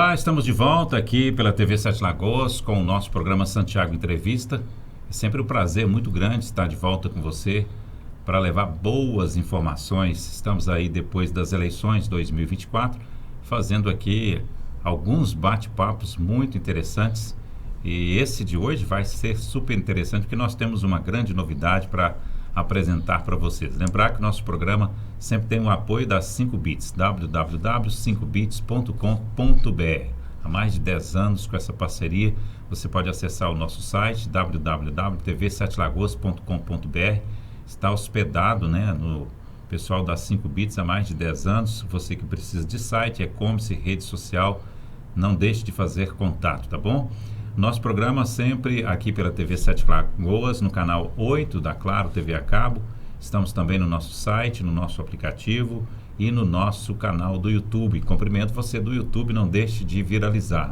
Olá, estamos de volta aqui pela TV Sete Lagoas com o nosso programa Santiago Entrevista. É sempre um prazer muito grande estar de volta com você para levar boas informações. Estamos aí depois das eleições 2024, fazendo aqui alguns bate-papos muito interessantes. E esse de hoje vai ser super interessante porque nós temos uma grande novidade para apresentar para vocês. Lembrar que o nosso programa sempre tem o apoio da 5bits, www.5bits.com.br. Há mais de 10 anos com essa parceria, você pode acessar o nosso site www.tv7lagoas.com.br. Está hospedado, no pessoal da 5bits há mais de 10 anos. Você que precisa de site, e-commerce, rede social, não deixe de fazer contato, tá bom? Nosso programa sempre aqui pela TV Sete Lagoas, no canal 8 da Claro TV a Cabo. Estamos também no nosso site, no nosso aplicativo e no nosso canal do YouTube. Cumprimento você do YouTube, não deixe de viralizar,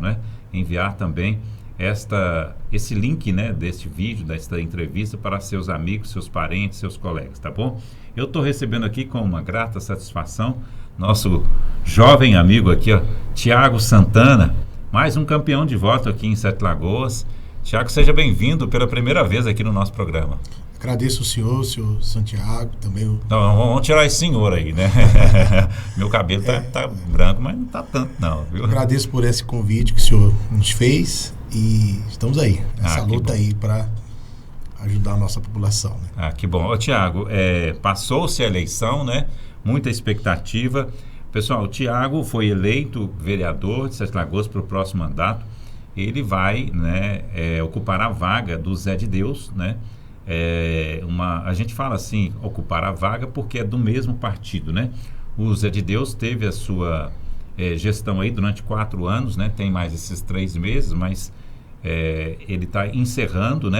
enviar também esse link, deste vídeo, desta entrevista para seus amigos, seus parentes, seus colegas, tá bom? Eu estou recebendo aqui com uma grata satisfação nosso jovem amigo aqui, Tiago Santana, mais um campeão de voto aqui em Sete Lagoas. Tiago, seja bem-vindo pela primeira vez aqui no nosso programa. Agradeço o senhor Santiago, também Não, vamos tirar esse senhor aí, Meu cabelo tá branco, mas não tá tanto não, viu? Agradeço por esse convite que o senhor nos fez e estamos aí, nessa luta aí para ajudar a nossa população. Que bom. Tiago, passou-se a eleição, Muita expectativa. Pessoal, o Tiago foi eleito vereador de Sete Lagoas para o próximo mandato. Ele vai ocupar a vaga do Zé de Deus, a gente fala assim, ocupar a vaga porque é do mesmo partido, O Zé de Deus teve a sua gestão aí durante 4 anos, Tem mais esses 3 meses, mas ele está encerrando,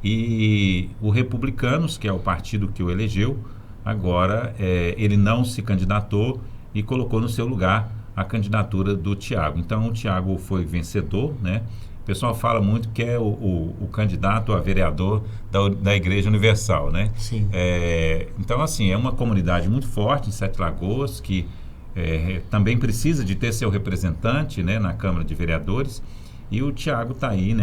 E o Republicanos, que é o partido que o elegeu, agora ele não se candidatou e colocou no seu lugar a candidatura do Tiago. Então o Tiago foi vencedor, O pessoal fala muito que é o candidato a vereador da Igreja Universal, Sim. Então, assim, é uma comunidade muito forte em Sete Lagoas, que também precisa de ter seu representante, na Câmara de Vereadores, e o Tiago está aí,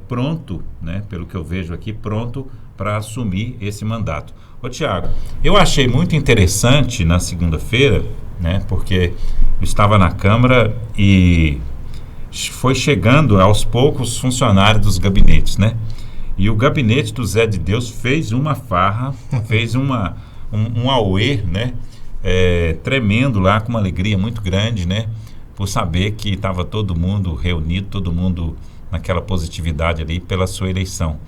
pronto, pelo que eu vejo aqui, pronto para assumir esse mandato. Ô Tiago, eu achei muito interessante na segunda-feira, porque eu estava na Câmara e foi chegando aos poucos funcionários dos gabinetes, E o gabinete do Zé de Deus fez uma farra, fez um auê, tremendo lá, com uma alegria muito grande, por saber que estava todo mundo reunido, todo mundo naquela positividade ali pela sua eleição,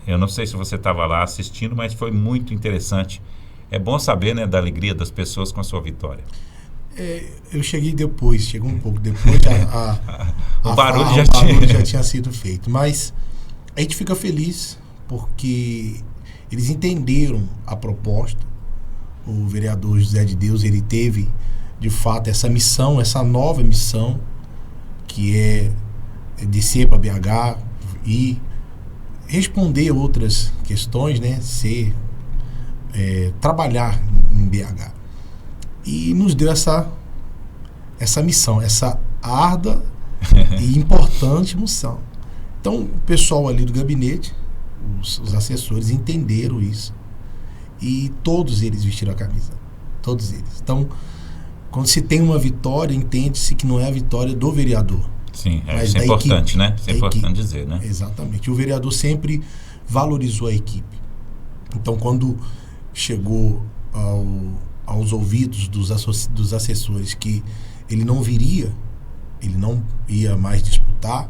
Eu não sei se você estava lá assistindo, mas foi muito interessante. É bom saber, da alegria das pessoas com a sua vitória. Eu cheguei um pouco depois, o barulho já tinha sido feito, mas a gente fica feliz porque eles entenderam a proposta. O vereador José de Deus, ele teve de fato essa missão, essa nova missão, que é descer para BH e responder outras questões, trabalhar em BH. E nos deu essa missão, essa árdua e importante missão. Então, o pessoal ali do gabinete, os assessores, entenderam isso. E todos eles vestiram a camisa. Todos eles. Então, quando se tem uma vitória, entende-se que não é a vitória do vereador. Sim, isso é importante, equipe, Isso é importante dizer, Exatamente. O vereador sempre valorizou a equipe. Então, quando chegou aos ouvidos dos assessores que ele não viria, ele não ia mais disputar,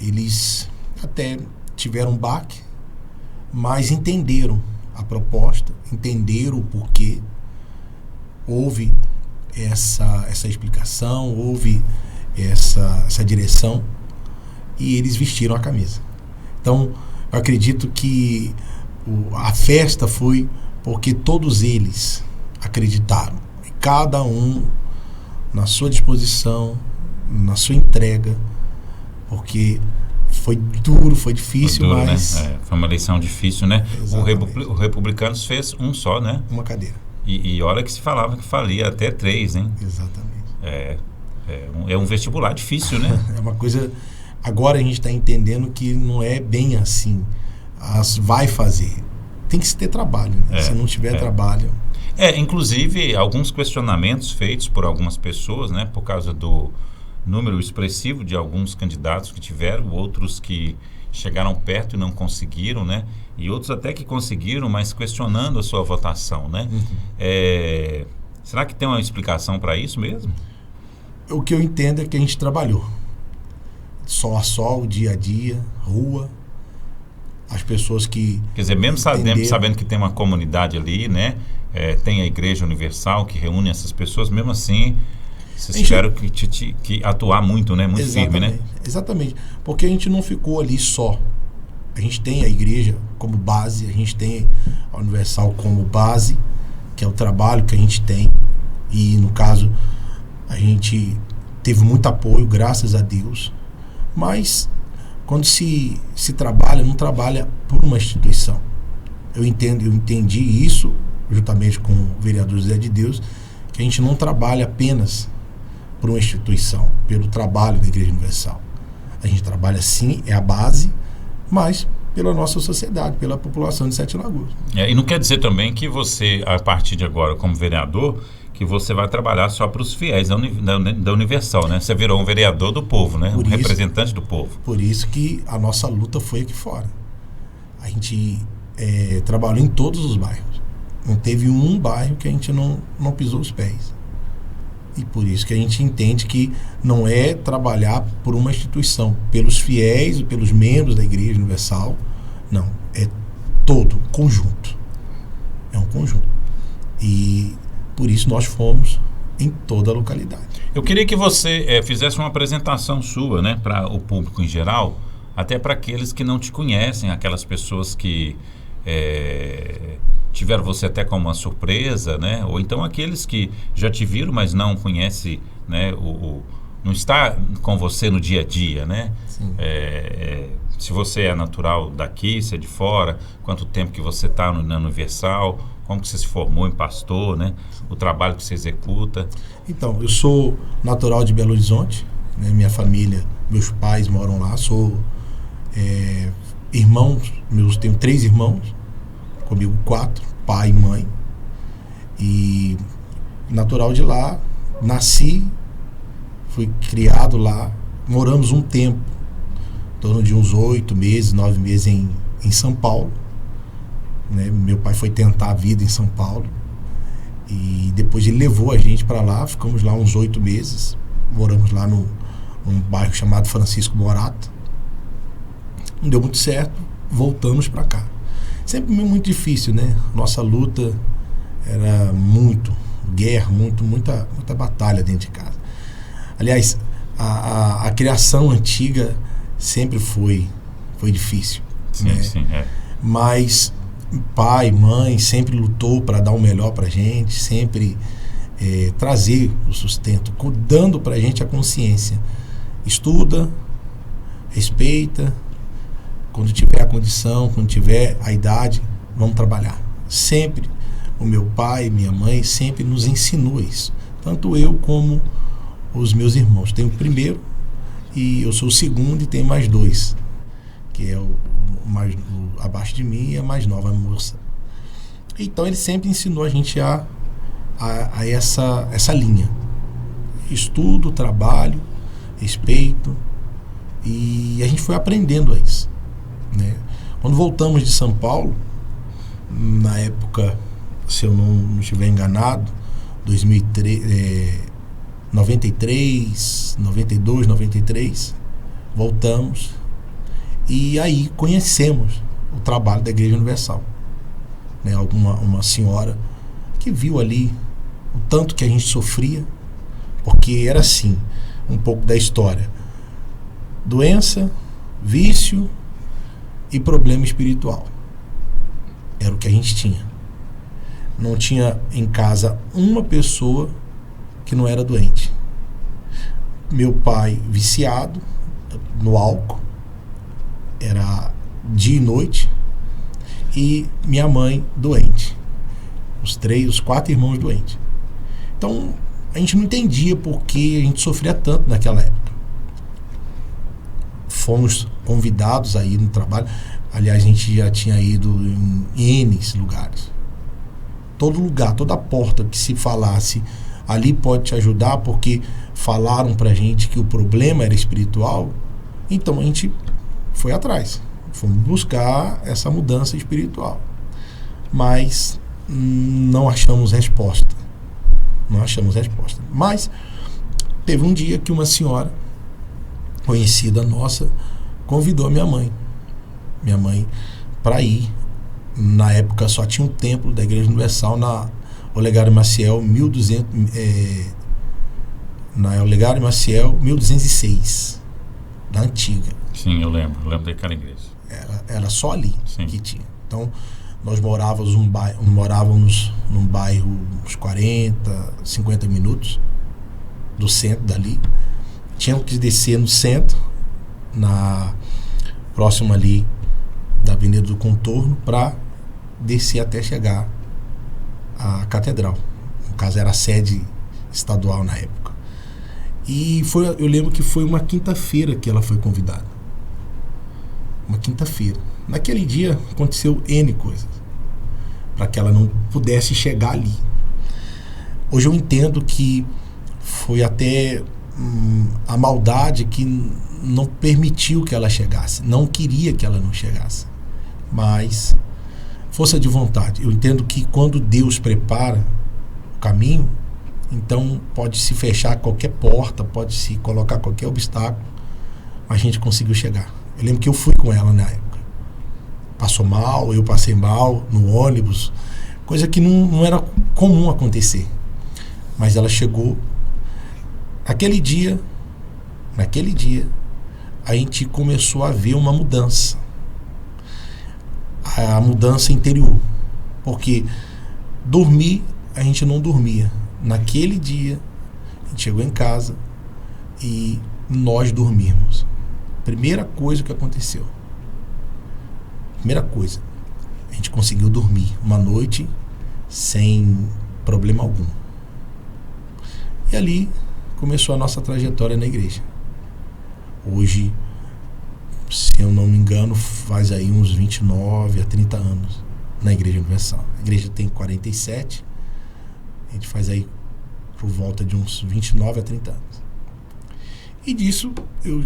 eles até tiveram um baque, mas entenderam a proposta, entenderam o porquê, houve essa explicação, houve essa direção, e eles vestiram a camisa. Então, eu acredito que a festa foi porque todos eles acreditaram, e cada um na sua disposição, na sua entrega, porque foi duro, foi difícil, foi duro, mas... Foi uma eleição difícil, O Republicanos fez um só, Uma cadeira. E olha que se falava que falia até 3, hein? Exatamente. É um vestibular difícil, né? É uma coisa... Agora a gente está entendendo que não é bem assim. Vai fazer. Tem que se ter trabalho, né? Se não tiver trabalho... Inclusive, alguns questionamentos feitos por algumas pessoas, né? Por causa do número expressivo de alguns candidatos que tiveram, outros que chegaram perto e não conseguiram, né? E outros até que conseguiram, mas questionando a sua votação, né? Será que tem uma explicação para isso mesmo? O que eu entendo é que a gente trabalhou. Sol a sol, dia a dia, rua. As pessoas que... Quer dizer, mesmo sabendo que tem uma comunidade ali, né? Tem a Igreja Universal que reúne essas pessoas, mesmo assim, vocês tiveram que atuar muito, né? Muito firme, né? Exatamente. Porque a gente não ficou ali só. A gente tem a igreja como base, a gente tem a Universal como base, que é o trabalho que a gente tem. E, no caso, a gente teve muito apoio, graças a Deus. Mas, quando se trabalha, não trabalha por uma instituição. Eu entendi isso, juntamente com o vereador José de Deus, que a gente não trabalha apenas por uma instituição, pelo trabalho da Igreja Universal. A gente trabalha, sim, é a base, mas pela nossa sociedade, pela população de Sete Lagoas. E não quer dizer também que você, a partir de agora, como vereador, que você vai trabalhar só para os fiéis da Universal, né? Você virou um vereador do povo, né? Representante do povo. Por isso que a nossa luta foi aqui fora. A gente trabalhou em todos os bairros. Não teve um bairro que a gente não pisou os pés. E por isso que a gente entende que não é trabalhar por uma instituição, pelos fiéis, pelos membros da Igreja Universal. Não, é todo, conjunto. É um conjunto. E por isso nós fomos em toda a localidade. Eu queria que você fizesse uma apresentação sua, né, para o público em geral, até para aqueles que não te conhecem, aquelas pessoas que tiveram você até como uma surpresa, né? Ou então aqueles que já te viram, mas não conhecem, né? Não está com você no dia a dia, né? Se você é natural daqui, se é de fora, quanto tempo que você está na Universal, como que você se formou em pastor, né? O trabalho que você executa. Então, eu sou natural de Belo Horizonte, né? Minha família, meus pais moram lá, sou irmãos, tenho 3 irmãos, comigo 4, pai e mãe, e natural de lá, nasci, fui criado lá, moramos um tempo, em torno de uns 8 meses, 9 meses em São Paulo, né? Meu pai foi tentar a vida em São Paulo, e depois ele levou a gente para lá, ficamos lá uns 8 meses, moramos lá num bairro chamado Francisco Morato, não deu muito certo, voltamos para cá. Sempre muito difícil, né? Nossa luta era muito guerra, muita batalha dentro de casa. Aliás, a criação antiga sempre foi difícil. Sim, né? Sim. Mas pai, mãe sempre lutou para dar o melhor para a gente, sempre trazer o sustento, dando para a gente a consciência. Estuda, respeita. Quando tiver a condição, quando tiver a idade, vamos trabalhar. Sempre o meu pai, minha mãe, sempre nos ensinou isso. Tanto eu como os meus irmãos. Tenho o primeiro e eu sou o segundo e tenho mais 2. Que é abaixo de mim e a mais nova, a moça. Então ele sempre ensinou a gente a essa linha. Estudo, trabalho, respeito. E a gente foi aprendendo a isso. Né? Quando voltamos de São Paulo, na época, se eu não estiver enganado, 93, 92, 93, voltamos e aí conhecemos o trabalho da Igreja Universal. Né? Uma senhora que viu ali o tanto que a gente sofria, porque era assim, um pouco da história: doença, vício e problema espiritual. Era o que a gente tinha. Não tinha em casa uma pessoa que não era doente. Meu pai viciado no álcool, era dia e noite, e minha mãe doente. Os 4 irmãos doentes. Então a gente não entendia por que a gente sofria tanto naquela época. Fomos convidados a ir no trabalho. Aliás, a gente já tinha ido em N lugares. Todo lugar, toda porta que se falasse, ali pode te ajudar, porque falaram pra gente que o problema era espiritual, então a gente foi atrás. Fomos buscar essa mudança espiritual. Mas não achamos resposta. Não achamos resposta. Mas teve um dia que uma senhora conhecida nossa convidou minha mãe para ir. Na época só tinha um templo da Igreja Universal na Olegário Maciel 1206, da antiga. Sim, eu lembro daquela igreja. Era só ali. Sim. Que tinha. Então nós morávamos num bairro uns 40, 50 minutos do centro dali. Tínhamos que descer no centro, próximo ali da Avenida do Contorno, para descer até chegar à catedral. No caso, era a sede estadual na época. E eu lembro que foi uma quinta-feira que ela foi convidada. Uma quinta-feira. Naquele dia aconteceu N coisas para que ela não pudesse chegar ali. Hoje eu entendo que foi até a maldade que não permitiu que ela chegasse, não queria que ela não chegasse, mas força de vontade. Eu entendo que quando Deus prepara o caminho, então pode se fechar qualquer porta, pode se colocar qualquer obstáculo, mas a gente conseguiu chegar. Eu lembro que eu fui com ela na época. Passou mal, eu passei mal no ônibus, coisa que não era comum acontecer, mas ela chegou. Naquele dia, a gente começou a ver uma mudança. A mudança interior. Porque dormir, a gente não dormia. Naquele dia, a gente chegou em casa e nós dormimos. Primeira coisa que aconteceu. A gente conseguiu dormir uma noite sem problema algum. E ali começou a nossa trajetória na igreja. Hoje, se eu não me engano, faz aí uns 29 a 30 anos na Igreja Universal. A igreja tem 47, a gente faz aí por volta de uns 29 a 30 anos. E disso,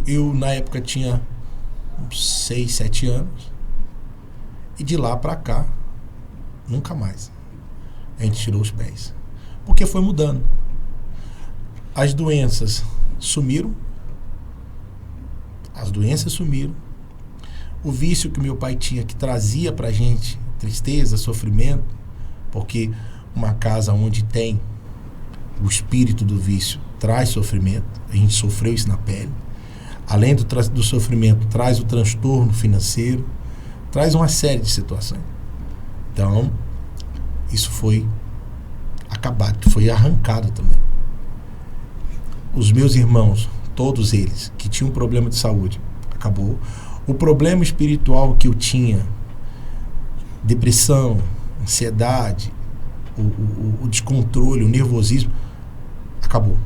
eu na época tinha uns 6, 7 anos, e de lá para cá, nunca mais a gente tirou os pés. Porque foi mudando. As doenças sumiram. O vício que meu pai tinha, que trazia pra gente tristeza, sofrimento, porque uma casa onde tem o espírito do vício traz sofrimento, a gente sofreu isso na pele. Além do sofrimento, traz o transtorno financeiro, traz uma série de situações. Então, isso foi acabado, foi arrancado também. Os meus irmãos, todos eles, que tinham um problema de saúde, acabou. O problema espiritual que eu tinha, depressão, ansiedade, o descontrole, o nervosismo, acabou.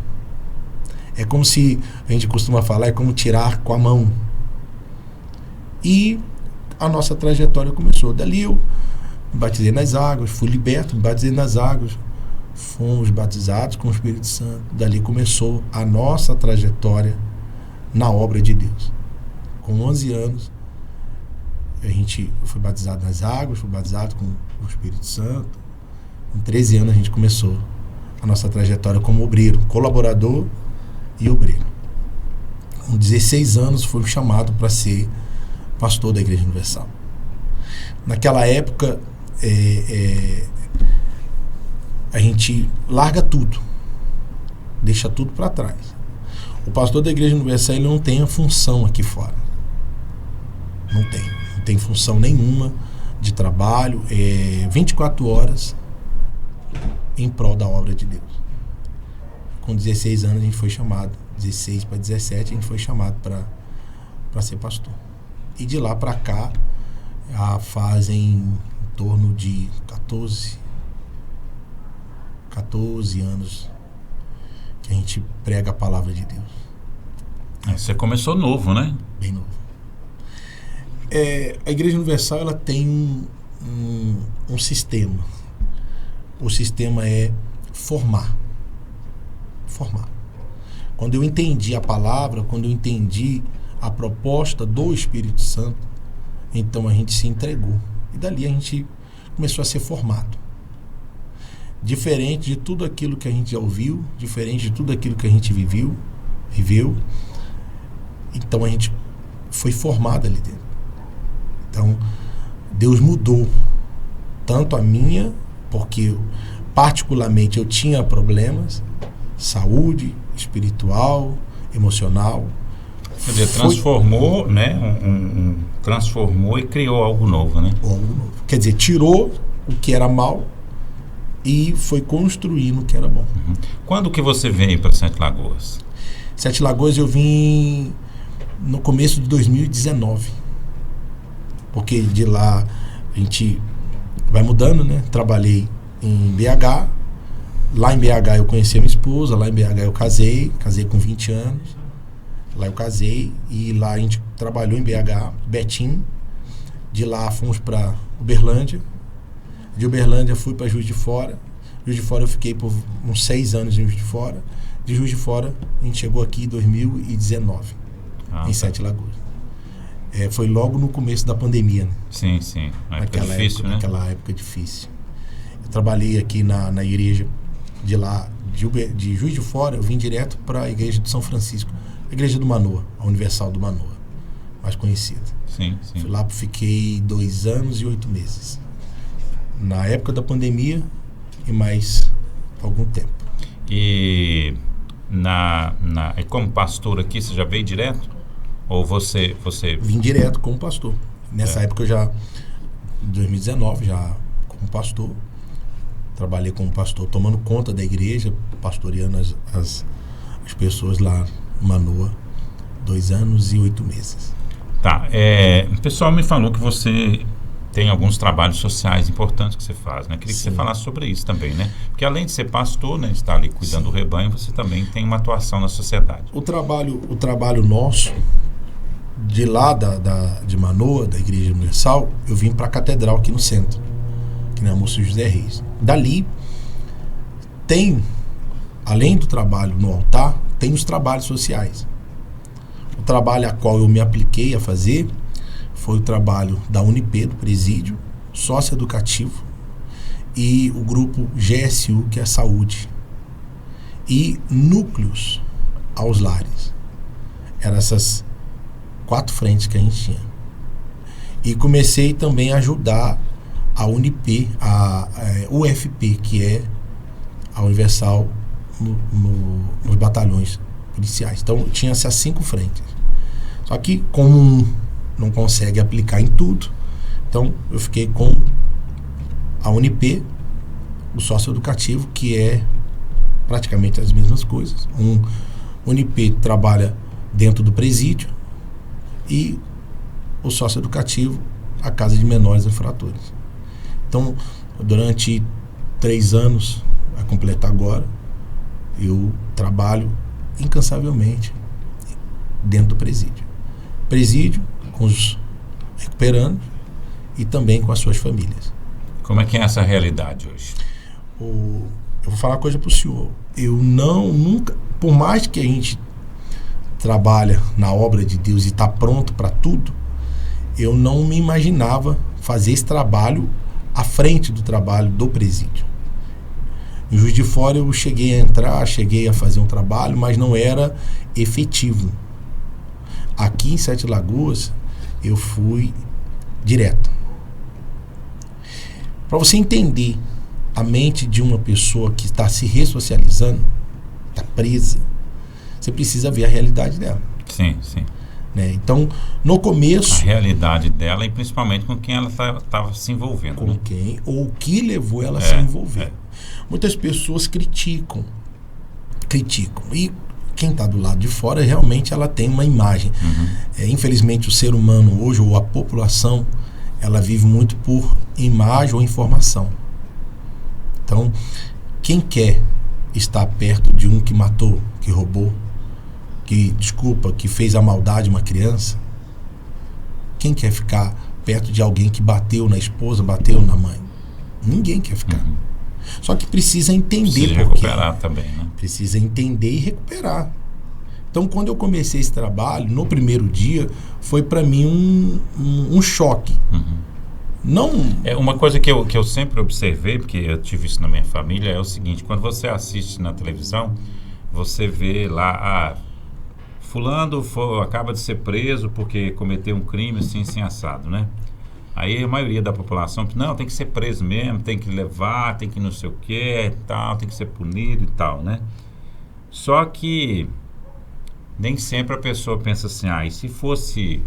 É como se, a gente costuma falar, é como tirar com a mão. E a nossa trajetória começou. Dali eu me batizei nas águas, fui liberto, me batizei nas águas, fomos batizados com o Espírito Santo. Dali começou a nossa trajetória na obra de Deus. Com 11 anos, a gente foi batizado nas águas, foi batizado com o Espírito Santo. Com 13 anos, a gente começou a nossa trajetória como obreiro, colaborador e obreiro. Com 16 anos, fui chamado para ser pastor da Igreja Universal. Naquela época, a gente larga tudo, deixa tudo para trás. O pastor da Igreja Universal, ele não tem a função aqui fora. Não tem função nenhuma de trabalho, 24 horas em prol da obra de Deus. Com 16 anos a gente foi chamado, 16 para 17 a gente foi chamado para ser pastor. E de lá para cá, fazem em torno de 14 anos que a gente prega a palavra de Deus. Você começou novo, né? Bem novo. A Igreja Universal, ela tem um sistema. O sistema é formar. Quando eu entendi a palavra, quando eu entendi a proposta do Espírito Santo, então a gente se entregou. E dali a gente começou a ser formado. Diferente de tudo aquilo que a gente já ouviu, diferente de tudo aquilo que a gente viveu, então a gente foi formado ali dentro. Então, Deus mudou tanto a minha, porque particularmente eu tinha problemas, saúde, espiritual, emocional. Quer dizer, transformou, né? Transformou e criou algo novo, né? Algo novo. Quer dizer, tirou o que era mal e foi construindo o que era bom. Uhum. Quando que você veio para Sete Lagoas? Sete Lagoas eu vim no começo de 2019. Porque de lá a gente vai mudando, né? Trabalhei em BH. Lá em BH eu conheci a minha esposa, lá em BH eu casei com 20 anos. Lá eu casei e lá a gente trabalhou em BH, Betim. De lá fomos para Uberlândia. De Uberlândia fui para Juiz de Fora. Juiz de Fora eu fiquei por uns 6 anos em Juiz de Fora. De Juiz de Fora a gente chegou aqui em 2019, em Sete Lagoas. Foi logo no começo da pandemia, né? Sim. Naquela época difícil. Eu trabalhei aqui na igreja de lá, de Juiz de Fora, eu vim direto para a igreja de São Francisco, a igreja do Manoa, a Universal do Manoa, mais conhecida. Sim. Fui lá, fiquei 2 anos e 8 meses. Na época da pandemia e mais algum tempo. E como pastor aqui, você já veio direto? Ou você... Vim direto como pastor. Nessa época eu já, em 2019, já como pastor, trabalhei como pastor, tomando conta da igreja, pastoreando as pessoas lá em Manoa, 2 anos e 8 meses. Tá, o pessoal me falou que você tem alguns trabalhos sociais importantes que você faz, né? Queria que você falasse sobre isso também, né? Porque além de ser pastor, né, de estar ali cuidando do rebanho, você também tem uma atuação na sociedade. O trabalho nosso, de lá de Manoa, da Igreja Universal, eu vim para a Catedral aqui no centro, aqui na Moça José Reis. Dali tem, além do trabalho no altar, tem os trabalhos sociais. O trabalho a qual eu me apliquei a fazer foi o trabalho da Unip, do presídio, socioeducativo, e o grupo GSU, que é saúde, e núcleos aos lares. Eram essas 4 frentes que a gente tinha. E comecei também a ajudar a Unip, a UFP, que é a Universal nos batalhões policiais. Então tinha essas 5 frentes. Só que como não consegue aplicar em tudo, então eu fiquei com a Unip, o socioeducativo, que é praticamente as mesmas coisas. Unip trabalha dentro do presídio e o socioeducativo, a Casa de Menores Infratores. Então, durante 3 anos, a completar agora, eu trabalho incansavelmente dentro do presídio. Presídio com os recuperandos e também com as suas famílias. Como é que é essa realidade hoje? Eu vou falar uma coisa para o senhor. Eu nunca, por mais que a gente trabalha na obra de Deus e está pronto para tudo, eu não me imaginava fazer esse trabalho à frente do trabalho do presídio. Em Juiz de Fora eu cheguei a fazer um trabalho, mas não era efetivo. Aqui em Sete Lagoas eu fui direto. Para você entender a mente de uma pessoa que está se ressocializando, está presa, você precisa ver a realidade dela. Sim. Né? Então, no começo... A realidade dela e principalmente com quem ela estava se envolvendo. Com quem ou o que levou ela a se envolver. Muitas pessoas criticam. E quem está do lado de fora, realmente ela tem uma imagem. Infelizmente, o ser humano hoje, ou a população, ela vive muito por imagem ou informação. Então, quem quer estar perto de um que matou, que roubou, que fez a maldade a uma criança? Quem quer ficar perto de alguém que bateu na esposa, bateu na mãe? Ninguém quer ficar. Só que precisa entender Precisa recuperar também, né? Precisa entender e recuperar. Então, quando eu comecei esse trabalho, no primeiro dia, foi para mim um choque. Não... Uma coisa que eu sempre observei, porque eu tive isso na minha família, é o seguinte: quando você assiste na televisão, você vê lá, fulano acaba de ser preso porque cometeu um crime assim assado, né? Aí a maioria da população, não, tem que ser preso mesmo, tem que levar, tem que não sei o que, tal, tem que ser punido e tal, né? Só que nem sempre a pessoa pensa assim, e se fosse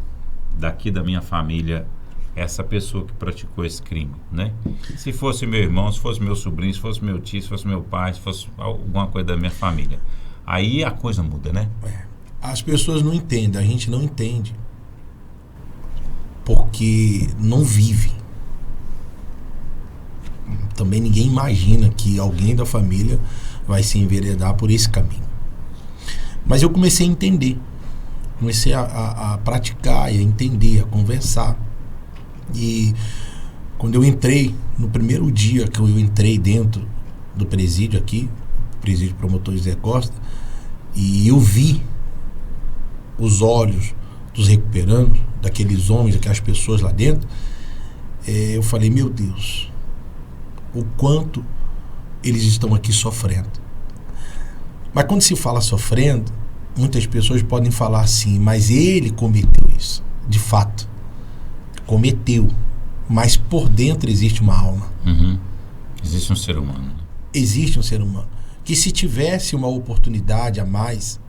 daqui da minha família essa pessoa que praticou esse crime, né? Se fosse meu irmão, se fosse meu sobrinho, se fosse meu tio, se fosse meu pai, se fosse alguma coisa da minha família. Aí a coisa muda, né? As pessoas não entendem, a gente não entende. Porque não vive. Também ninguém imagina que alguém da família vai se enveredar por esse caminho. Mas eu comecei a entender. Comecei a praticar, e a entender, a conversar. E quando eu entrei, no primeiro dia que eu entrei dentro do presídio aqui, presídio promotor José Costa, e eu vi os olhos dos recuperandos, daqueles homens, daquelas pessoas lá dentro, eu falei, meu Deus, o quanto eles estão aqui sofrendo. Mas quando se fala sofrendo, muitas pessoas podem falar assim, mas ele cometeu isso. De fato, cometeu. Mas por dentro existe uma alma. Existe um ser humano. Existe um ser humano. Que se tivesse uma oportunidade a mais,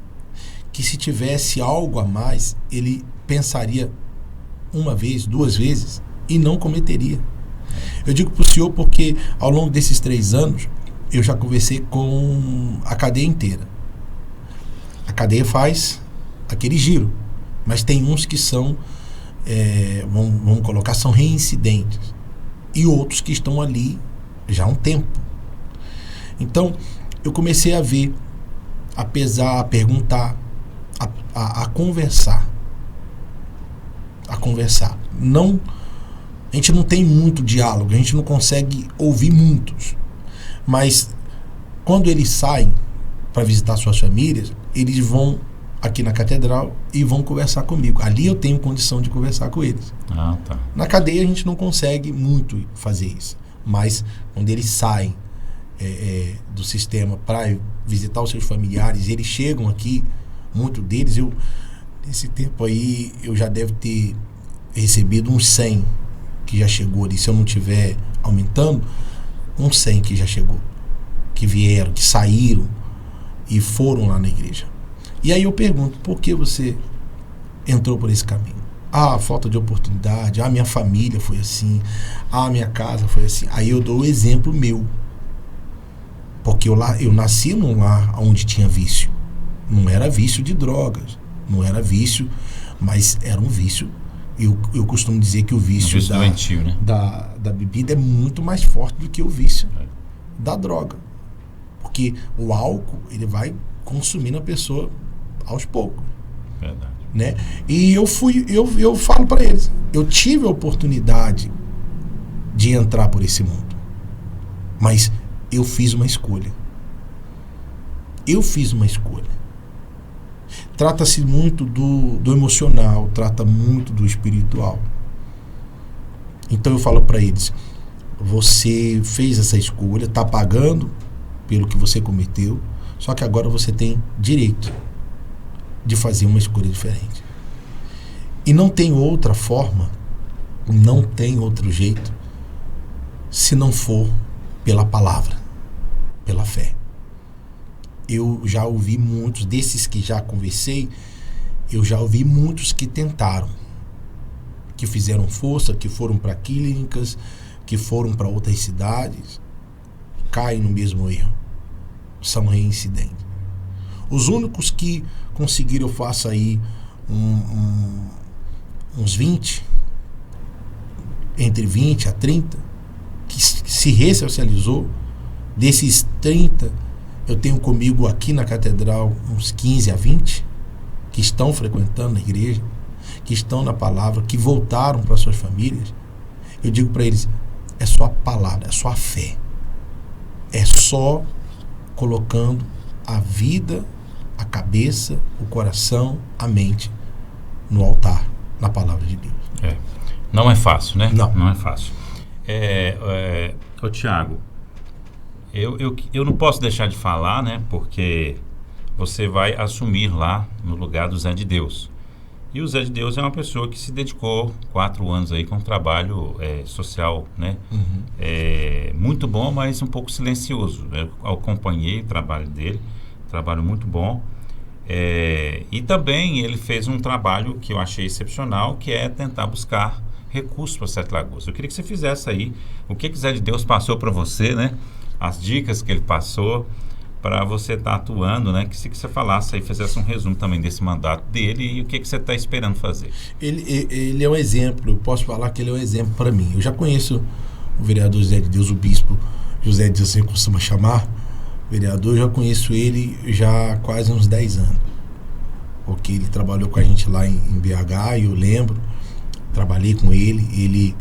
que se tivesse algo a mais, ele pensaria uma vez, duas vezes e não cometeria. Eu digo para o senhor porque ao longo desses 3 anos eu já conversei com a cadeia inteira. A cadeia faz aquele giro, mas tem uns que são, vamos colocar, são reincidentes, e outros que estão ali já há um tempo. Então eu comecei a ver, a pesar, a perguntar, a conversar. Não, a gente não tem muito diálogo, a gente não consegue ouvir muitos, mas quando eles saem para visitar suas famílias, eles vão aqui na catedral e vão conversar comigo. Ali eu tenho condição de conversar com eles. Tá. Na cadeia a gente não consegue muito fazer isso, mas quando eles saem do sistema para visitar os seus familiares, eles chegam aqui, muitos deles, nesse tempo aí eu já devo ter recebido uns 100 que já chegou ali, se eu não estiver aumentando, uns 100 que já chegou, que vieram, que saíram e foram lá na igreja. E aí eu pergunto, por que você entrou por esse caminho? Falta de oportunidade, minha família foi assim, minha casa foi assim. Aí eu dou o exemplo meu, porque eu nasci num lar onde tinha vício. Não era vício de drogas, não era vício, mas era um vício. Eu costumo dizer que o vício doentio, né? da bebida é muito mais forte do que o vício da droga. Porque o álcool, ele vai consumindo a pessoa aos poucos. Verdade. Né? E eu falo para eles, eu tive a oportunidade de entrar por esse mundo, mas eu fiz uma escolha. Trata-se muito do emocional, trata muito do espiritual. Então eu falo para eles, você fez essa escolha, está pagando pelo que você cometeu, só que agora você tem direito de fazer uma escolha diferente. E não tem outra forma, não tem outro jeito, se não for pela palavra, pela fé. Eu já ouvi muitos desses que já conversei, eu já ouvi muitos que tentaram, que fizeram força, que foram para clínicas, que foram para outras cidades, caem no mesmo erro, são reincidentes. Os únicos que conseguiram, eu faço aí uns 20, entre 20 a 30, que se ressocializou. Desses 30, eu tenho comigo aqui na catedral uns 15 a 20 que estão frequentando a igreja, que estão na palavra, que voltaram para suas famílias. Eu digo para eles, é só a palavra, é só a fé. É só colocando a vida, a cabeça, o coração, a mente no altar, na palavra de Deus. Não é fácil, né? Não é fácil. Ô Tiago, eu não posso deixar de falar, né? Porque você vai assumir lá no lugar do Zé de Deus. E o Zé de Deus é uma pessoa que se dedicou 4 anos aí com um trabalho social, né? Muito bom, mas um pouco silencioso. Eu acompanhei o trabalho dele, trabalho muito bom. E também ele fez um trabalho que eu achei excepcional, que é tentar buscar recursos para Sete Lagoas. Eu queria que você fizesse aí o que o Zé de Deus passou para você, né? As dicas que ele passou para você estar atuando, né? Que se você falasse aí, fizesse um resumo também desse mandato dele e o que você está esperando fazer. Ele é um exemplo, eu posso falar que ele é um exemplo para mim. Eu já conheço o vereador Zé de Deus, o bispo José de Deus, assim costuma chamar, vereador, eu já conheço ele já há quase uns 10 anos. Porque ele trabalhou com a gente lá em BH, e eu lembro, trabalhei com ele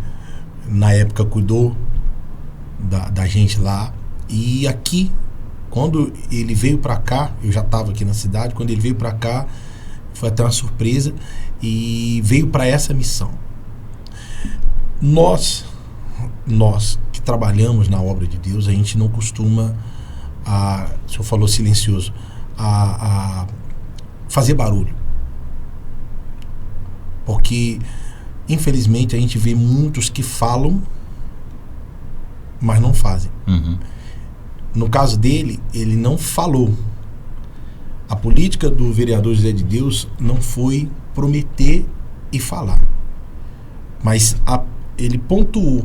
na época cuidou da gente lá, e aqui, quando ele veio para cá, eu já estava aqui na cidade, quando ele veio para cá, foi até uma surpresa, e veio para essa missão. Nós que trabalhamos na obra de Deus, a gente não costuma, o senhor falou silencioso, a fazer barulho. Porque, infelizmente, a gente vê muitos que falam, mas não fazem. No caso dele, ele não falou. A política do vereador José de Deus não foi prometer e falar. Mas ele pontuou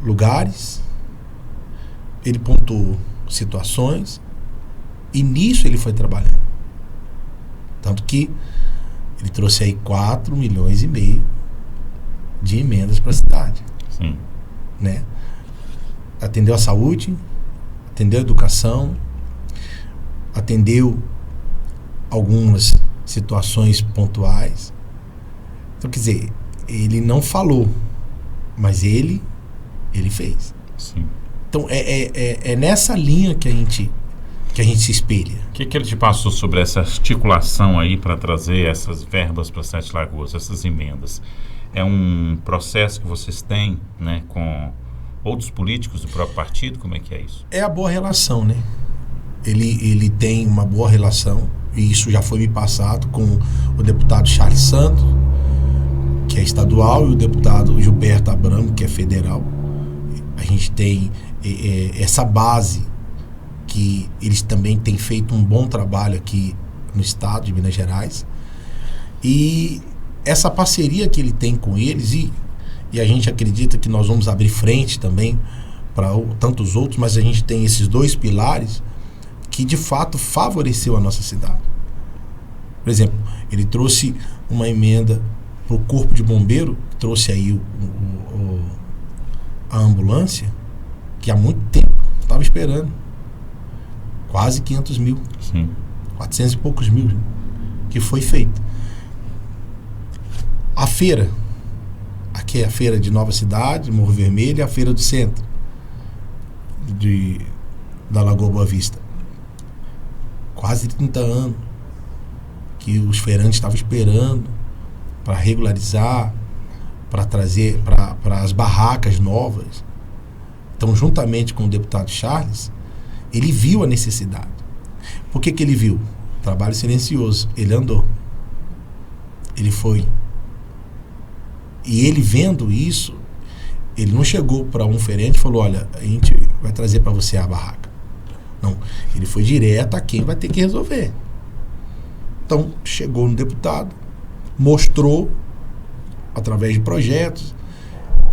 lugares, ele pontuou situações, e nisso ele foi trabalhando. Tanto que ele trouxe aí 4,5 milhões de emendas para a cidade. Sim. Né? Atendeu a saúde, atendeu a educação, atendeu algumas situações pontuais. Então, quer dizer, ele não falou, mas ele fez. Sim. Então, é nessa linha que a gente se espelha. O que ele te passou sobre essa articulação aí para trazer essas verbas para Sete Lagoas, essas emendas? É um processo que vocês têm, né, com outros políticos do próprio partido? Como é que é isso? É a boa relação, né? Ele tem uma boa relação, e isso já foi me passado com o deputado Charles Santos, que é estadual, e o deputado Gilberto Abramo, que é federal. A gente tem essa base, que eles também têm feito um bom trabalho aqui no estado de Minas Gerais, e essa parceria que ele tem com eles, e a gente acredita que nós vamos abrir frente também para tantos outros, mas a gente tem esses 2 pilares que de fato favoreceu a nossa cidade. Por exemplo, ele trouxe uma emenda para o Corpo de Bombeiro, trouxe aí a ambulância, que há muito tempo estava esperando. Quase 500 mil. Sim. 400 e poucos mil que foi feito. A feira, aqui é a feira de Nova Cidade, Morro Vermelho, e a feira do centro da Lagoa Boa Vista. Quase 30 anos que os feirantes estavam esperando para regularizar, para trazer para as barracas novas. Então, juntamente com o deputado Charles, ele viu a necessidade. Por que ele viu? Trabalho silencioso. Ele andou. Ele foi. E ele vendo isso, ele não chegou para um feirante e falou, olha, a gente vai trazer para você a barraca. Não. Ele foi direto a quem vai ter que resolver. Então, chegou no deputado, mostrou, através de projetos,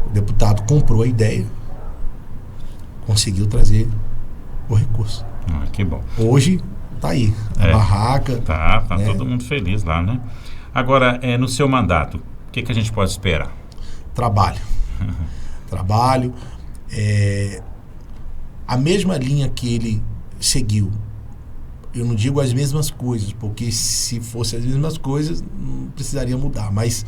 o deputado comprou a ideia, conseguiu trazer o recurso. Que bom. Hoje tá aí, a barraca. Tá todo mundo feliz lá, né? Agora, no seu mandato, o que a gente pode esperar? Trabalho. Trabalho. a mesma linha que ele seguiu. Eu não digo as mesmas coisas, porque se fossem as mesmas coisas, não precisaria mudar. Mas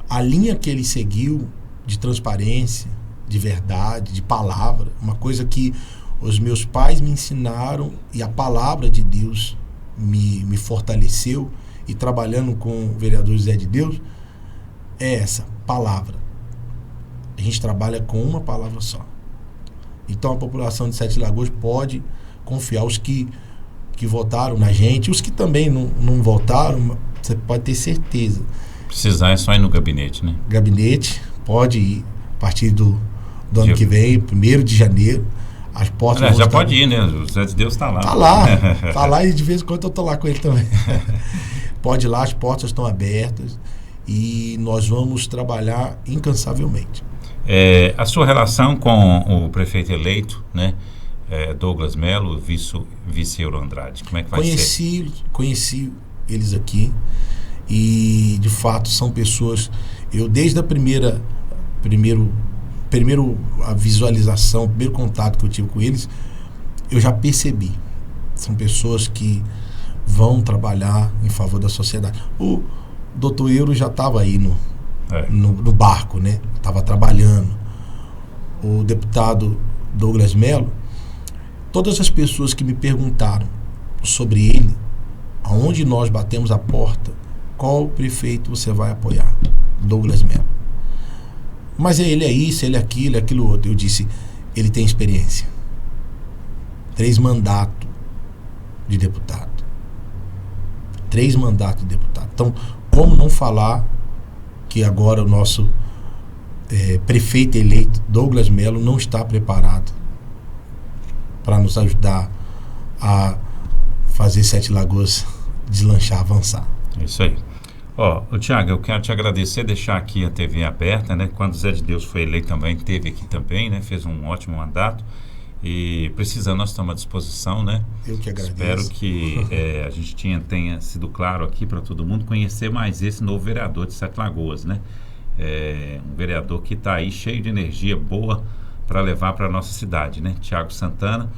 a linha que ele seguiu de transparência, de verdade, de palavra, uma coisa que os meus pais me ensinaram e a palavra de Deus me fortaleceu, e trabalhando com o vereador Zé de Deus, é essa palavra. A gente trabalha com uma palavra só. Então a população de Sete Lagoas pode confiar, os que votaram na gente, os que também não votaram, você pode ter certeza. Precisar é só ir no gabinete, né? Gabinete, pode ir a partir do ano que vem, 1º de janeiro. As portas já pode ir, né? O Zé de Deus está lá. Tá lá e de vez em quando eu tô lá com ele também. Pode ir lá, as portas estão abertas e nós vamos trabalhar incansavelmente. A sua relação com o prefeito eleito, né? Douglas Melo, vice Euro Andrade, como é que vai ser? Conheci eles aqui e de fato são pessoas, eu desde a primeiro a visualização, o primeiro contato que eu tive com eles, eu já percebi, são pessoas que vão trabalhar em favor da sociedade. O doutor Euro já estava aí no barco, né? Estava trabalhando. O deputado Douglas Melo, todas as pessoas que me perguntaram sobre ele, aonde nós batemos a porta, qual prefeito você vai apoiar? Douglas Melo. Mas ele é isso, ele é aquilo, é aquilo outro. Eu disse, ele tem experiência. 3 mandatos de deputado. 3 mandatos de deputado. Então, como não falar que agora o nosso prefeito eleito, Douglas Melo, não está preparado para nos ajudar a fazer Sete Lagoas deslanchar, avançar. Isso aí. Tiago, eu quero te agradecer, deixar aqui a TV aberta, né? Quando o Zé de Deus foi eleito também, teve aqui também, né? Fez um ótimo mandato e precisando, nós estamos à disposição, né? Eu que agradeço. Espero que a gente tenha sido claro aqui para todo mundo conhecer mais esse novo vereador de Sete Lagoas, né? Um vereador que está aí cheio de energia boa para levar para a nossa cidade, né? Tiago Santana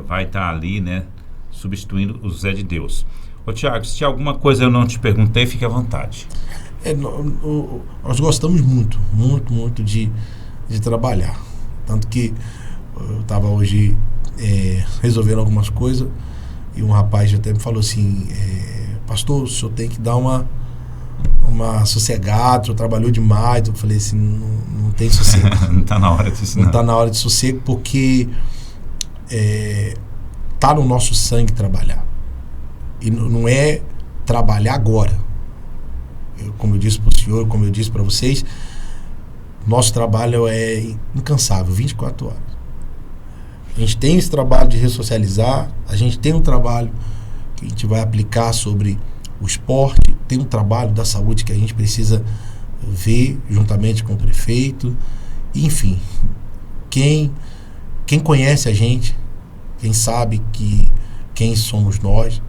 vai estar ali, né? Substituindo o Zé de Deus. Tiago, se tinha alguma coisa eu não te perguntei, fique à vontade. Nós gostamos muito de trabalhar. Tanto que eu estava hoje resolvendo algumas coisas e um rapaz até me falou assim, pastor, o senhor tem que dar uma sossegada, o senhor trabalhou demais. Eu falei assim, não tem sossego. Não está na hora disso, não. Não está na hora de sossego, porque está no nosso sangue trabalhar. E não é trabalhar agora. Como eu disse para o senhor, como eu disse para vocês, nosso trabalho é incansável, 24 horas. A gente tem esse trabalho de ressocializar, a gente tem um trabalho que a gente vai aplicar sobre o esporte, tem um trabalho da saúde que a gente precisa ver juntamente com o prefeito. Enfim, quem conhece a gente, quem sabe quem somos nós,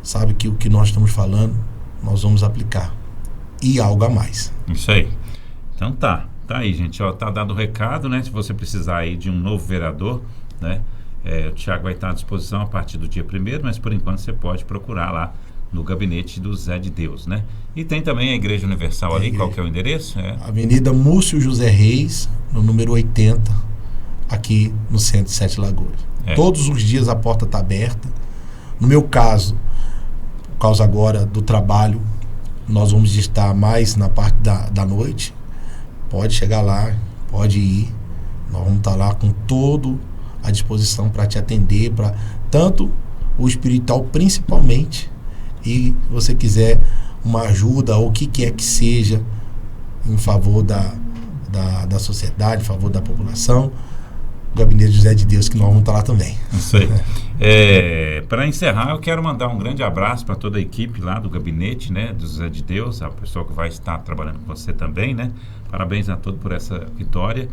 sabe que o que nós estamos falando, nós vamos aplicar. E algo a mais. Isso aí. Então tá aí, gente. Tá dado o recado, né? Se você precisar aí de um novo vereador, né? O Tiago vai estar à disposição a partir do dia 1º, mas por enquanto você pode procurar lá no gabinete do Zé de Deus, né? E tem também a Igreja Universal ali, qual que é o endereço? Avenida Múcio José Reis, no número 80, aqui no centro de Sete Lagoas. Todos os dias a porta está aberta. No meu caso, por causa agora do trabalho, nós vamos estar mais na parte da noite. Pode chegar lá, pode ir. Nós vamos estar lá com todo à disposição para te atender, para tanto o espiritual principalmente, e se você quiser uma ajuda ou o que quer que seja em favor da sociedade, em favor da população, o Gabinete José de Deus, que nós vamos estar lá também. Isso aí. Para encerrar, eu quero mandar um grande abraço para toda a equipe lá do gabinete, né, do José de Deus, a pessoa que vai estar trabalhando com você também, né? Parabéns a todos por essa vitória.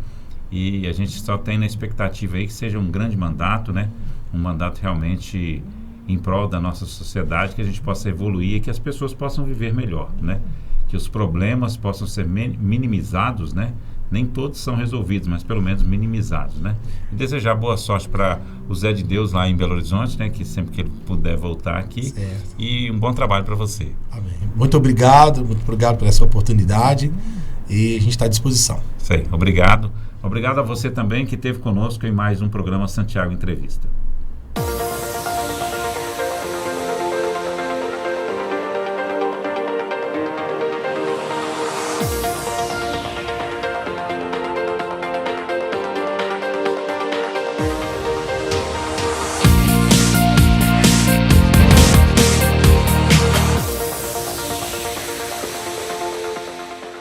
E a gente só tem na expectativa aí que seja um grande mandato, né? Um mandato realmente em prol da nossa sociedade, que a gente possa evoluir e que as pessoas possam viver melhor, né? Que os problemas possam ser minimizados, né? Nem todos são resolvidos, mas pelo menos minimizados, né? E desejar boa sorte para o Zé de Deus lá em Belo Horizonte, né? Que sempre que ele puder voltar aqui. Certo. E um bom trabalho para você. Amém. Muito obrigado por essa oportunidade e a gente está à disposição. Isso aí, obrigado. Obrigado a você também que esteve conosco em mais um programa Santiago Entrevista.